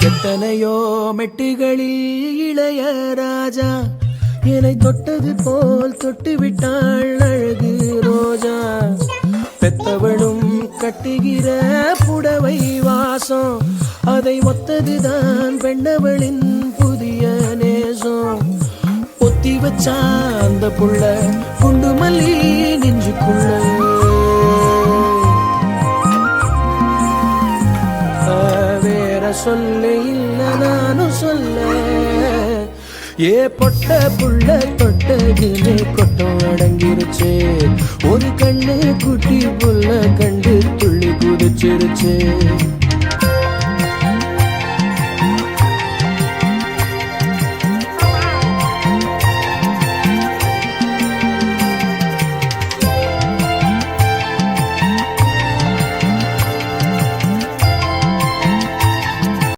எத்தனையோ மெட்டுகளில் இளைய ராஜா என்னை தொட்டது போல் தொட்டு விட்டாள் அழகு ரோஜா. பெத்தவளும் கட்டுகிற புடவை வாசம் அதை ஒத்ததுதான் பெண்ணவளின் புதிய நேசம். ஒத்தி வச்சா அந்த புள்ள குண்டு மல்லி நெஞ்சுக்குள்ள. வேற சொல்ல இல்ல நானும் சொல்ல. ஏ பொட்ட புள்ள தொட்டதுமே கொட்டம் அடங்கிருச்சு. ஒரு கண்ணு குட்டி புள்ள கண்டு துள்ளி குதிச்சிருச்சு.